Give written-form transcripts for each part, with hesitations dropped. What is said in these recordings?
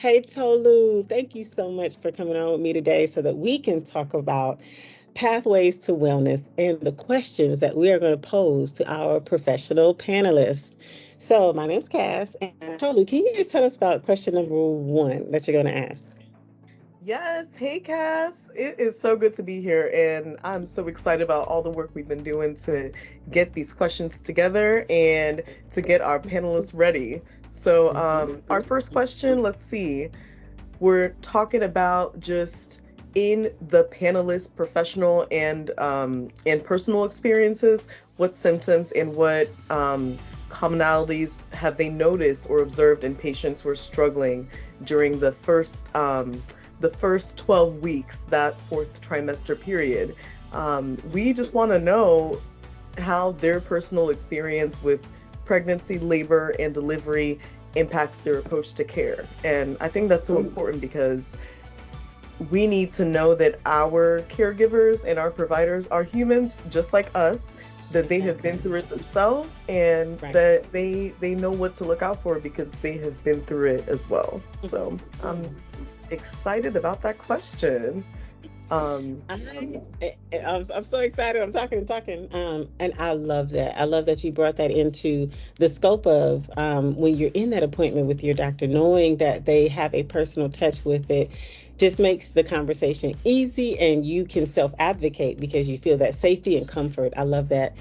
Hey, Tolu, thank you so much for coming on with me today so that we can talk about pathways to wellness and the questions that we are going to pose to our professional panelists. So, my name's Cass, and Tolu, can you just tell us about question number one that you're going to ask? Yes, hey Cass. It is so good to be here, and I'm so excited about all the work we've been doing to get these questions together and to get our panelists ready. So, our first question, let's see. We're talking about just in the panelist professional and personal experiences, what symptoms and what commonalities have they noticed or observed in patients who are struggling during the first 12 weeks, that fourth trimester period. We just want to know how their personal experience with pregnancy, labor, and delivery impacts their approach to care. And I think that's so important because we need to know that our caregivers and our providers are humans just like us, that they have been through it themselves, and Right. that they know what to look out for because they have been through it as well. So I'm excited about that question. Um, I'm so excited. I'm talking and talking. And I love that. I love that you brought that into the scope of when you're in that appointment with your doctor, knowing that they have a personal touch with it just makes the conversation easy and you can self advocate because you feel that safety and comfort. I love that.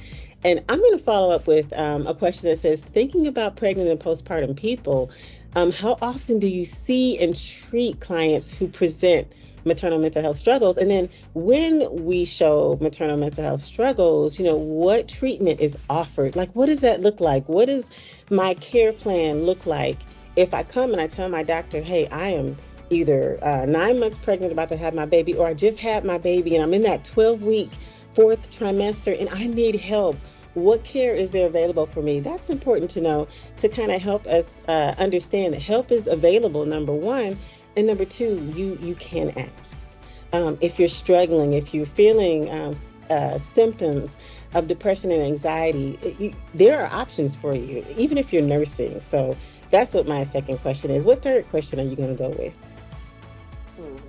And I'm going to follow up with a question that says, thinking about pregnant and postpartum people, how often do you see and treat clients who present maternal mental health struggles? And then when we show maternal mental health struggles, what treatment is offered? Like, what does that look like? What does my care plan look like if I come and I tell my doctor, hey, I am either 9 months pregnant about to have my baby, or I just had my baby and I'm in that 12-week fourth trimester and I need help? What care is there available for me? That's important to know to kind of help us understand that help is available, number one. And number two, you can ask. If you're struggling, if you're feeling symptoms of depression and anxiety, there are options for you, even if you're nursing. So that's what my second question is. What third question are you going to go with?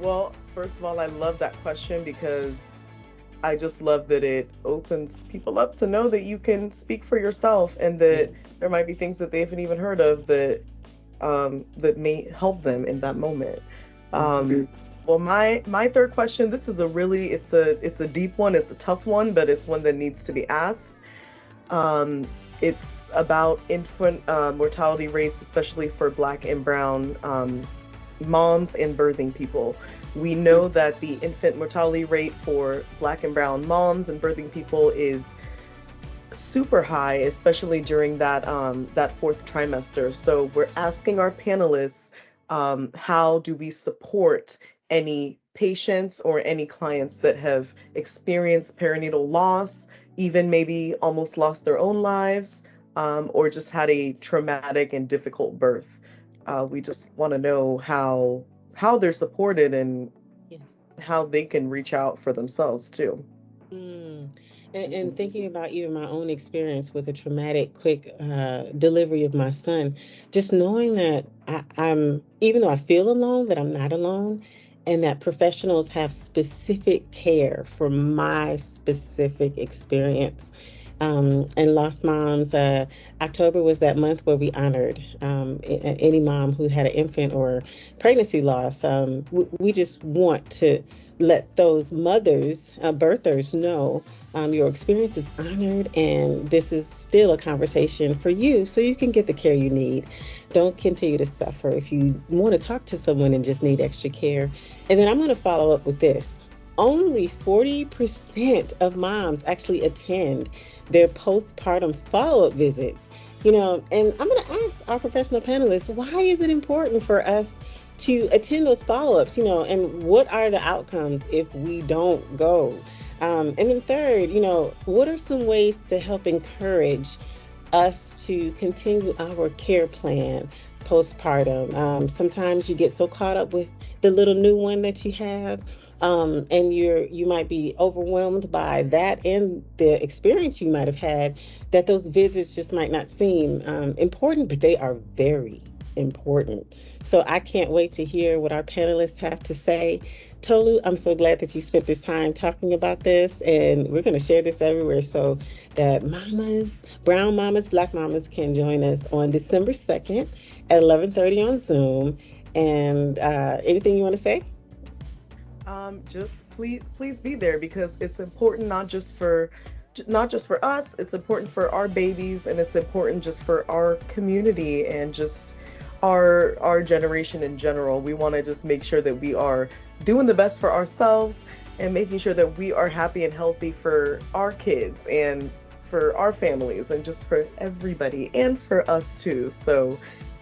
well, first of all, I love that question because I just love that it opens people up to know that you can speak for yourself and that Yes. there might be things that they haven't even heard of that may help them in that moment. Mhm. Um, well, my third question. This is a really it's a deep one. It's a tough one, but it's one that needs to be asked. Um, it's about infant mortality rates, especially for Black and Brown moms and birthing people. We know that the infant mortality rate for Black and Brown moms and birthing people is super high, especially during that fourth trimester. So we're asking our panelists, how do we support any patients or any clients that have experienced perinatal loss, even maybe almost lost their own lives, or just had a traumatic and difficult birth. We just want to know how they're supported and Yes. how they can reach out for themselves too. Mm. And thinking about even my own experience with a traumatic, quick delivery of my son, just knowing that I'm, even though I feel alone, that I'm not alone, and that professionals have specific care for my specific experience. And Lost Moms, October was that month where we honored any mom who had an infant or pregnancy loss. We just want to let those mothers, birthers, know your experience is honored and this is still a conversation for you so you can get the care you need. Don't continue to suffer if you want to talk to someone and just need extra care. And then I'm going to follow up with this. Only 40% of moms actually attend their postpartum follow up visits. And I'm going to ask our professional panelists, why is it important for us to attend those follow-ups, and what are the outcomes if we don't go? And then third, what are some ways to help encourage us to continue our care plan postpartum? Sometimes you get so caught up with the little new one that you have, and you might be overwhelmed by that and the experience you might have had, that those visits just might not seem important, but they are very, important. So I can't wait to hear what our panelists have to say. Tolu, I'm so glad that you spent this time talking about this, and we're going to share this everywhere so that mamas, brown mamas, black mamas can join us on December 2nd at 11:30 on Zoom. And anything you want to say? Just please be there, because it's important not just for us, it's important for our babies, and it's important just for our community and just our generation in general. We want to just make sure that we are doing the best for ourselves and making sure that we are happy and healthy for our kids and for our families and just for everybody and for us too. So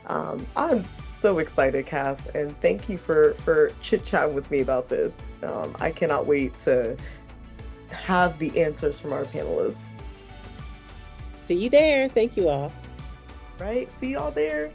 I'm so excited, Cass, and thank you for chit-chatting with me about this. I cannot wait to have the answers from our panelists. See you there. Thank you all. Right? See y'all there.